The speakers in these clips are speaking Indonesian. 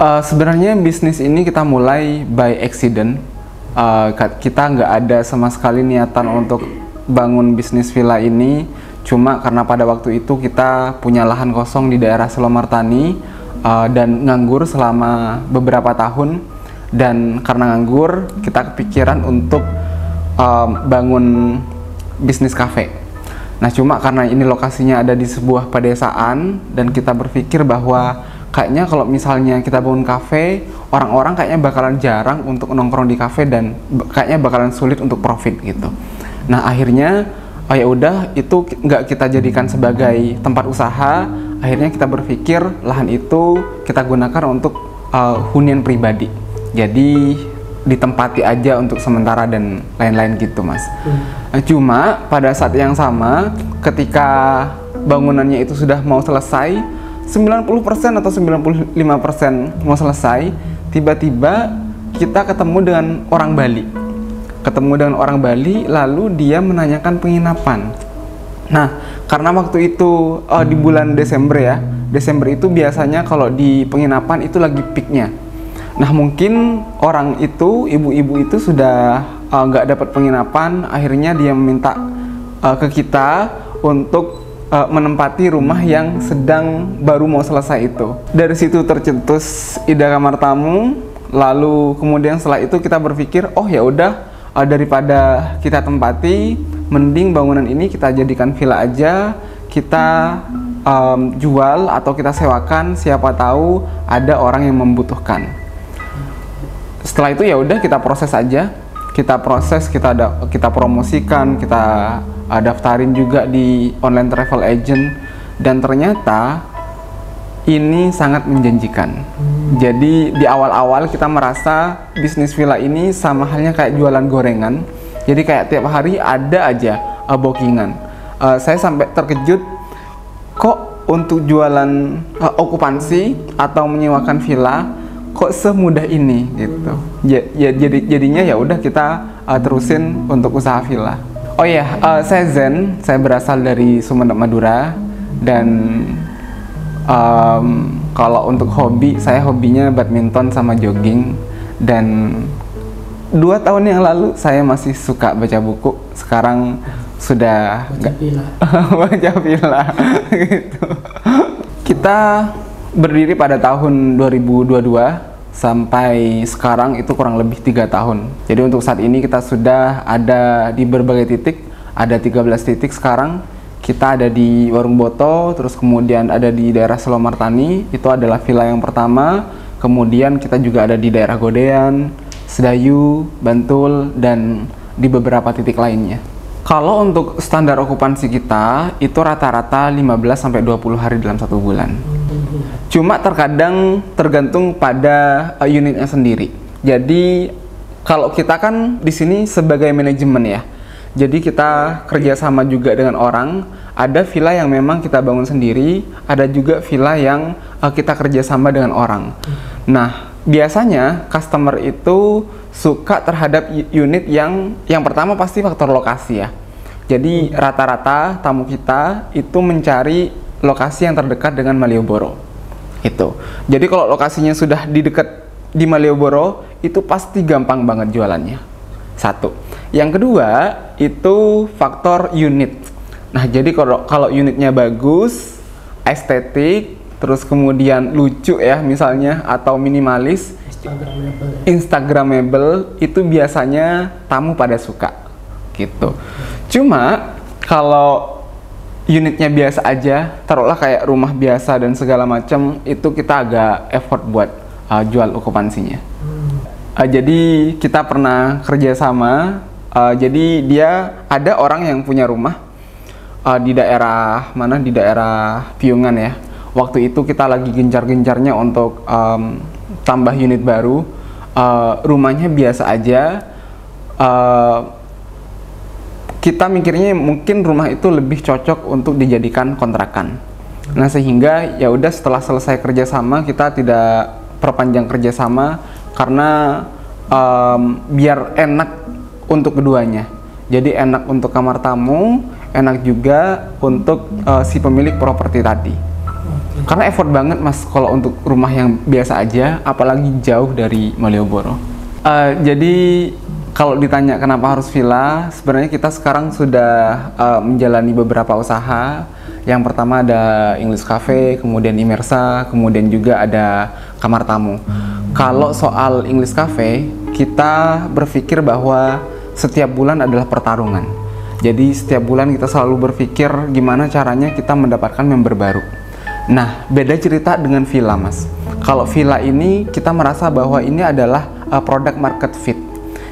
Sebenarnya bisnis ini kita mulai by accident. Kita nggak ada sama sekali niatan untuk bangun bisnis villa ini. Cuma karena pada waktu itu kita punya lahan kosong di daerah Selomartani dan nganggur selama beberapa tahun. Dan karena nganggur, kita kepikiran untuk bangun bisnis kafe. Nah, cuma karena ini lokasinya ada di sebuah pedesaan dan kita berpikir bahwa kayaknya kalau misalnya kita bangun kafe, orang-orang kayaknya bakalan jarang untuk nongkrong di kafe dan kayaknya bakalan sulit untuk profit gitu. Nah, akhirnya ya udah itu nggak kita jadikan sebagai tempat usaha. Akhirnya kita berpikir lahan itu kita gunakan untuk hunian pribadi. Jadi ditempati aja untuk sementara dan lain-lain gitu, Mas. Cuma pada saat yang sama ketika bangunannya itu sudah mau selesai, 90% atau 95% mau selesai, tiba-tiba kita ketemu dengan orang Bali. Lalu dia menanyakan penginapan. Nah, karena waktu itu di bulan Desember ya, Desember itu biasanya kalau di penginapan itu lagi peaknya. Nah, mungkin orang itu, ibu-ibu itu sudah nggak dapat penginapan, akhirnya dia meminta ke kita untuk menempati rumah yang sedang baru mau selesai itu. Dari situ tercetus ide kamar tamu, lalu kemudian setelah itu kita berpikir, oh ya udah daripada kita tempati, mending bangunan ini kita jadikan villa aja, kita jual atau kita sewakan, siapa tahu ada orang yang membutuhkan. Setelah itu ya udah kita proses aja, kita promosikan, kita daftarin juga di online travel agent, dan ternyata ini sangat menjanjikan. Jadi di awal-awal kita merasa bisnis villa ini sama halnya kayak jualan gorengan. Jadi kayak tiap hari ada aja bookingan. Saya sampai terkejut, kok untuk jualan okupansi atau menyewakan villa kok semudah ini gitu. Jadinya ya udah kita terusin untuk usaha villa. Oh ya, saya Zen, saya berasal dari Sumeneb, Madura, dan kalau untuk hobi, saya hobinya badminton sama jogging, dan 2 tahun yang lalu saya masih suka baca buku, sekarang sudah baca villa gitu. Kita berdiri pada tahun 2022 sampai sekarang itu kurang lebih 3 tahun. Jadi untuk saat ini kita sudah ada di berbagai titik, ada 13 titik sekarang. Kita ada di Warung Boto, terus kemudian ada di daerah Selomartani, itu adalah villa yang pertama. Kemudian kita juga ada di daerah Godean, Sedayu, Bantul, dan di beberapa titik lainnya. Kalau untuk standar okupansi kita itu rata-rata 15-20 hari dalam 1 bulan. Cuma tergantung pada unitnya sendiri. Jadi kalau kita kan di sini sebagai manajemen ya. Jadi kita kerjasama juga dengan orang. Ada villa yang memang kita bangun sendiri, ada juga villa yang kita kerjasama dengan orang. Nah, biasanya customer itu suka terhadap unit yang pertama pasti faktor lokasi ya. Jadi rata-rata tamu kita itu mencari lokasi yang terdekat dengan Malioboro. Itu. Jadi kalau lokasinya sudah di dekat di Malioboro, itu pasti gampang banget jualannya. 1. Yang kedua itu faktor unit. Nah, jadi kalau unitnya bagus, estetik, terus kemudian lucu ya misalnya, atau minimalis, Instagramable, itu biasanya tamu pada suka gitu. Cuma kalau unitnya biasa aja, taruhlah kayak rumah biasa dan segala macam, itu kita agak effort buat jual okupansinya. Jadi kita pernah kerjasama, jadi dia ada orang yang punya rumah di daerah mana, di daerah Piungan ya. Waktu itu kita lagi gencar-gencarnya untuk tambah unit baru. Rumahnya biasa aja. Kita mikirnya mungkin rumah itu lebih cocok untuk dijadikan kontrakan. Nah, sehingga ya udah setelah selesai kerjasama, kita tidak perpanjang kerjasama karena biar enak untuk keduanya. Jadi enak untuk kamar tamu, enak juga untuk si pemilik properti tadi. Karena effort banget mas kalau untuk rumah yang biasa aja, apalagi jauh dari Malioboro. Jadi kalau ditanya kenapa harus villa, sebenarnya kita sekarang sudah menjalani beberapa usaha. Yang pertama ada English Cafe, kemudian Imersa, kemudian juga ada kamar tamu. Kalau soal English Cafe, kita berpikir bahwa setiap bulan adalah pertarungan. Jadi setiap bulan kita selalu berpikir gimana caranya kita mendapatkan member baru. Nah, beda cerita dengan villa mas. Kalau villa ini kita merasa bahwa ini adalah product market fit.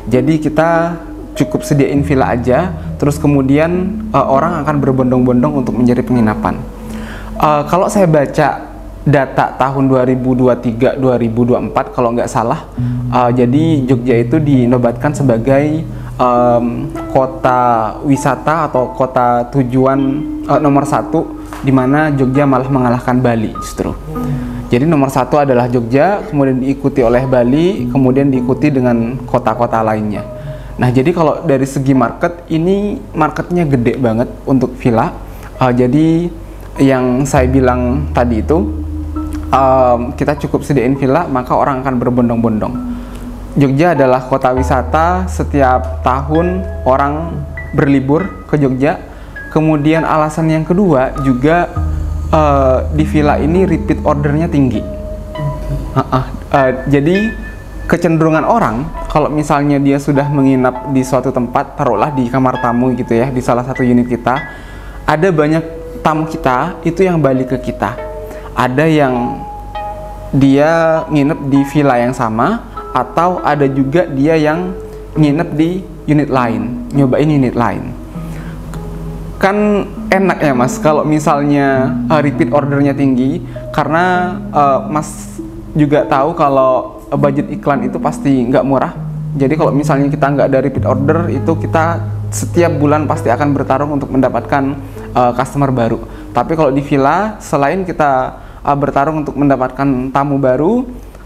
Jadi kita cukup sediain villa aja, terus kemudian orang akan berbondong-bondong untuk menjadi penginapan. Kalau saya baca data tahun 2023-2024 kalau nggak salah, jadi Jogja itu dinobatkan sebagai kota wisata atau kota tujuan nomor 1, di mana Jogja malah mengalahkan Bali justru. Jadi nomor 1 adalah Jogja, kemudian diikuti oleh Bali, kemudian diikuti dengan kota-kota lainnya. Nah jadi kalau dari segi market, ini marketnya gede banget untuk villa. Jadi yang saya bilang tadi itu, kita cukup sediain villa, maka orang akan berbondong-bondong. Jogja adalah kota wisata, setiap tahun orang berlibur ke Jogja. Kemudian alasan yang kedua juga di villa ini repeat ordernya tinggi. Jadi kecenderungan orang kalau misalnya dia sudah menginap di suatu tempat, taruhlah di kamar tamu gitu ya, di salah satu unit kita, ada banyak tamu kita itu yang balik ke kita. Ada yang dia nginep di villa yang sama, atau ada juga dia yang nginep di unit lain, nyobain unit lain. Kan enak ya mas kalau misalnya repeat ordernya tinggi, karena mas juga tahu kalau budget iklan itu pasti nggak murah. Jadi kalau misalnya kita nggak ada repeat order, itu kita setiap bulan pasti akan bertarung untuk mendapatkan customer baru. Tapi kalau di villa, selain kita bertarung untuk mendapatkan tamu baru,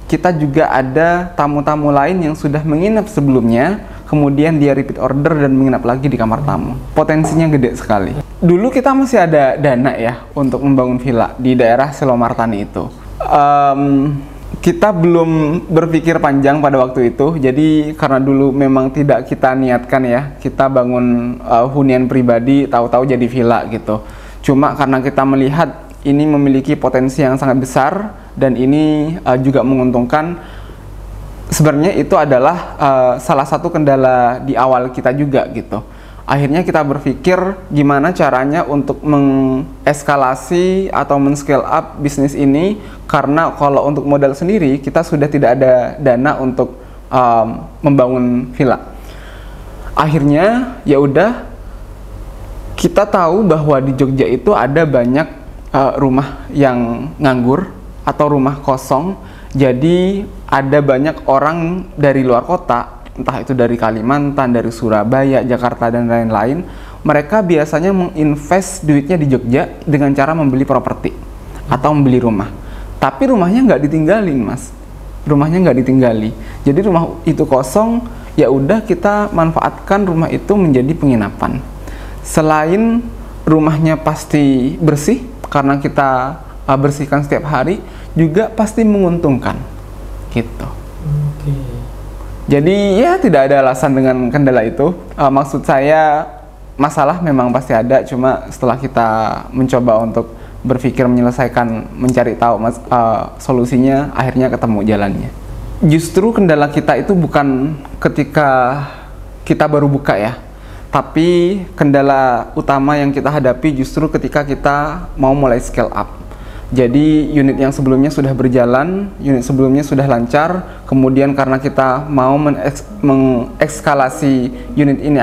kita juga ada tamu-tamu lain yang sudah menginap sebelumnya, kemudian dia repeat order dan menginap lagi di kamar tamu. Potensinya gede sekali. Dulu kita masih ada dana ya untuk membangun villa di daerah Selomartani itu. Kita belum berpikir panjang pada waktu itu, jadi karena dulu memang tidak kita niatkan ya, kita bangun hunian pribadi, tahu-tahu jadi villa gitu. Cuma karena kita melihat ini memiliki potensi yang sangat besar dan ini juga menguntungkan. Sebenarnya itu adalah salah satu kendala di awal kita juga gitu. Akhirnya kita berpikir gimana caranya untuk mengeskalasi atau men-scale up bisnis ini, karena kalau untuk modal sendiri kita sudah tidak ada dana untuk membangun villa. Akhirnya ya udah, kita tahu bahwa di Jogja itu ada banyak rumah yang nganggur atau rumah kosong. Jadi ada banyak orang dari luar kota, entah itu dari Kalimantan, dari Surabaya, Jakarta, dan lain-lain. Mereka biasanya menginvest duitnya di Jogja dengan cara membeli properti atau membeli rumah. Tapi rumahnya nggak ditinggalin, mas. Rumahnya nggak ditinggali. Jadi rumah itu kosong, ya udah kita manfaatkan rumah itu menjadi penginapan. Selain rumahnya pasti bersih, karena kita bersihkan setiap hari, juga pasti menguntungkan gitu. Jadi ya tidak ada alasan dengan kendala itu. Maksud saya masalah memang pasti ada, cuma setelah kita mencoba untuk berpikir menyelesaikan, mencari tahu solusinya, akhirnya ketemu jalannya. Justru kendala kita itu bukan ketika kita baru buka ya, tapi kendala utama yang kita hadapi justru ketika kita mau mulai scale up. Jadi unit yang sebelumnya sudah berjalan, unit sebelumnya sudah lancar, kemudian karena kita mau mengekskalasi unit ini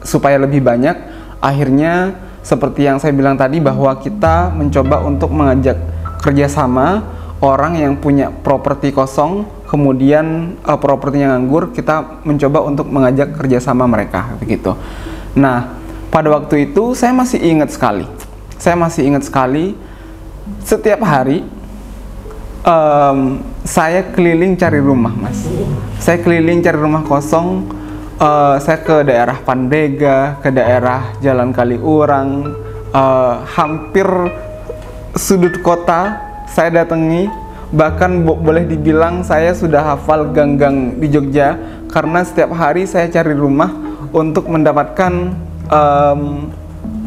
supaya lebih banyak, akhirnya seperti yang saya bilang tadi bahwa kita mencoba untuk mengajak kerjasama orang yang punya properti kosong, kemudian propertinya nganggur, kita mencoba untuk mengajak kerjasama mereka begitu. Nah, pada waktu itu saya masih ingat sekali, setiap hari saya keliling cari rumah, mas. Saya keliling cari rumah kosong. Saya ke daerah Pandega, ke daerah Jalan Kaliurang, hampir sudut kota saya datangi. Bahkan boleh dibilang saya sudah hafal gang-gang di Jogja, karena setiap hari saya cari rumah untuk mendapatkan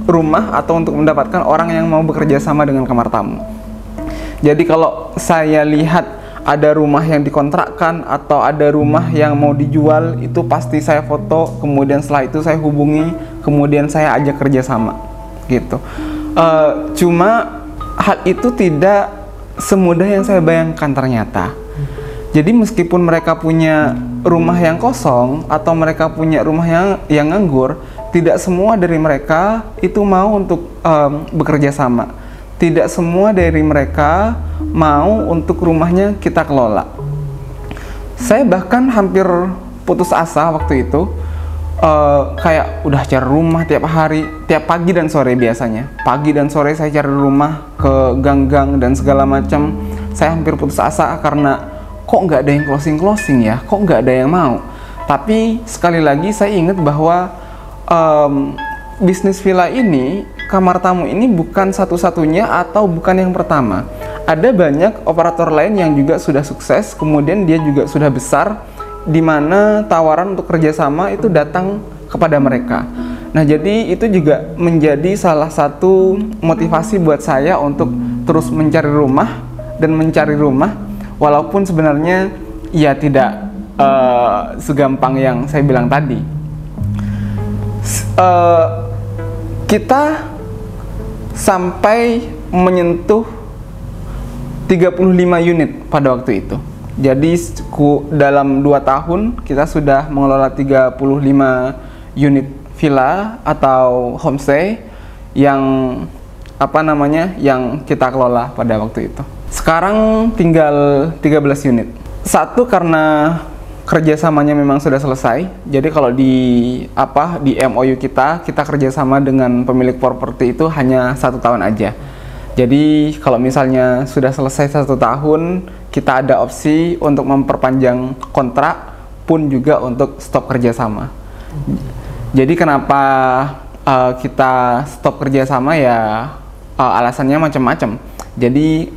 rumah atau untuk mendapatkan orang yang mau bekerja sama dengan kamar tamu. Jadi kalau saya lihat ada rumah yang dikontrakkan atau ada rumah yang mau dijual, itu pasti saya foto, kemudian setelah itu saya hubungi, kemudian saya ajak kerja sama gitu. Cuma hal itu tidak semudah yang saya bayangkan ternyata. Jadi meskipun mereka punya rumah yang kosong atau mereka punya rumah yang nganggur, tidak semua dari mereka itu mau untuk bekerja sama. Tidak semua dari mereka mau untuk rumahnya kita kelola. Saya bahkan hampir putus asa waktu itu. Kayak udah cari rumah tiap hari, tiap pagi dan sore biasanya. Pagi dan sore saya cari rumah ke gang-gang dan segala macam. Saya hampir putus asa karena kok nggak ada yang closing ya, kok nggak ada yang mau. Tapi sekali lagi saya ingat bahwa bisnis villa ini, kamar tamu ini bukan satu-satunya atau bukan yang pertama. Ada banyak operator lain yang juga sudah sukses, kemudian dia juga sudah besar, di mana tawaran untuk kerjasama itu datang kepada mereka. Nah, jadi itu juga menjadi salah satu motivasi buat saya untuk terus mencari rumah dan mencari rumah, walaupun sebenarnya ya tidak segampang yang saya bilang tadi. Kita sampai menyentuh 35 unit pada waktu itu. Jadi dalam 2 tahun kita sudah mengelola 35 unit villa atau homestay yang yang kita kelola pada waktu itu. Sekarang tinggal 13 unit. Satu, karena kerjasamanya memang sudah selesai. Jadi kalau di MOU kita kerjasama dengan pemilik properti itu hanya 1 tahun aja. Jadi kalau misalnya sudah selesai 1 tahun, kita ada opsi untuk memperpanjang kontrak pun juga untuk stop kerjasama. Jadi kenapa kita stop kerjasama ya, alasannya macam-macam. Jadi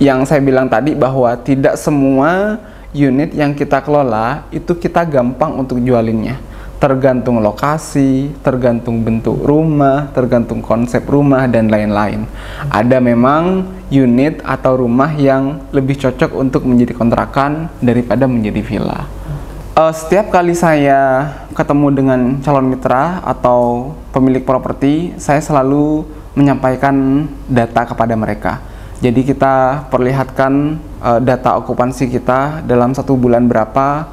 yang saya bilang tadi bahwa tidak semua unit yang kita kelola itu kita gampang untuk jualinnya. Tergantung lokasi, tergantung bentuk rumah, tergantung konsep rumah, dan lain-lain. Ada memang unit atau rumah yang lebih cocok untuk menjadi kontrakan daripada menjadi villa. Setiap kali saya ketemu dengan calon mitra atau pemilik properti, saya selalu menyampaikan data kepada mereka. Jadi kita perlihatkan data okupansi kita dalam 1 bulan berapa,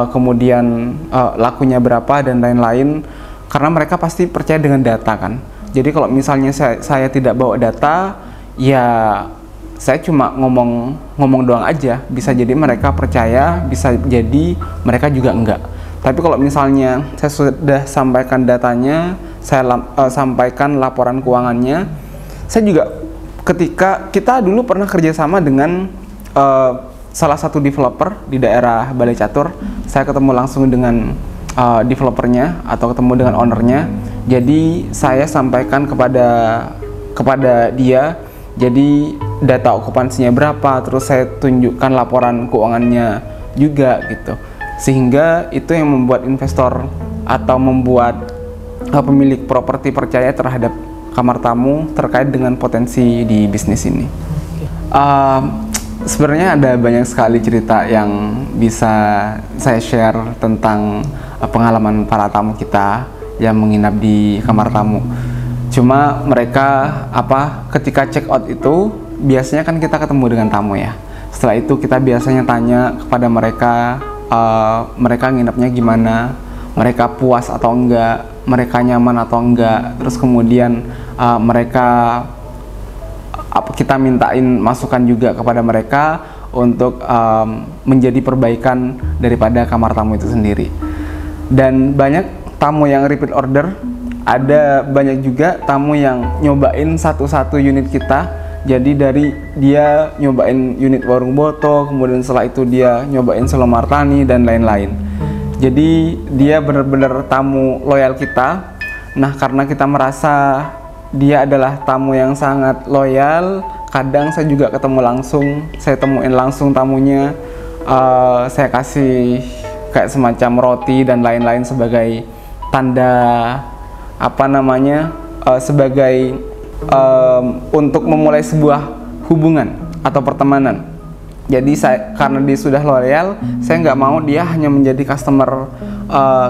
kemudian lakunya berapa dan lain-lain, karena mereka pasti percaya dengan data kan. Jadi kalau misalnya saya tidak bawa data, ya saya cuma ngomong doang aja. Bisa jadi mereka percaya, bisa jadi mereka juga enggak. Tapi kalau misalnya saya sudah sampaikan datanya, saya sampaikan laporan keuangannya, saya juga ketika kita dulu pernah kerjasama dengan salah satu developer di daerah Balai Catur, saya ketemu langsung dengan developernya atau ketemu dengan ownernya. Jadi saya sampaikan kepada dia, jadi data okupansinya berapa, terus saya tunjukkan laporan keuangannya juga gitu. Sehingga itu yang membuat investor atau membuat pemilik properti percaya terhadap kamar tamu terkait dengan potensi di bisnis ini. Sebenarnya ada banyak sekali cerita yang bisa saya share tentang pengalaman para tamu kita yang menginap di kamar tamu. Cuma mereka ketika check out itu biasanya kan kita ketemu dengan tamu ya. Setelah itu kita biasanya tanya kepada mereka, mereka nginapnya gimana, mereka puas atau enggak, mereka nyaman atau enggak. Terus kemudian kita mintain masukan juga kepada mereka untuk menjadi perbaikan daripada kamar tamu itu sendiri. Dan banyak tamu yang repeat order, ada banyak juga tamu yang nyobain satu-satu unit kita. Jadi dari dia nyobain unit Warung Boto, kemudian setelah itu dia nyobain Selo Martani dan lain-lain. Jadi dia benar-benar tamu loyal kita. Nah, karena kita merasa dia adalah tamu yang sangat loyal, kadang saya juga ketemu langsung, saya temuin langsung tamunya, saya kasih kayak semacam roti dan lain-lain sebagai tanda apa namanya, sebagai untuk memulai sebuah hubungan atau pertemanan. Jadi karena dia sudah loyal, saya nggak mau dia hanya menjadi customer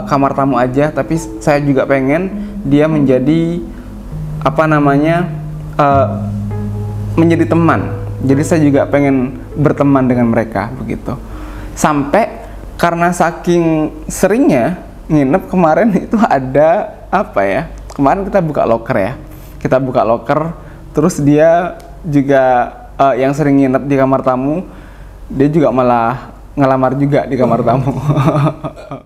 kamar tamu aja, tapi saya juga pengen dia menjadi apa namanya, menjadi teman. Jadi saya juga pengen berteman dengan mereka begitu. Sampai karena saking seringnya nginep kemarin itu ada apa ya? Kemarin kita buka loker ya. Kita buka loker, terus dia juga yang sering nginep di kamar tamu, dia juga malah ngelamar juga di kamar tamu.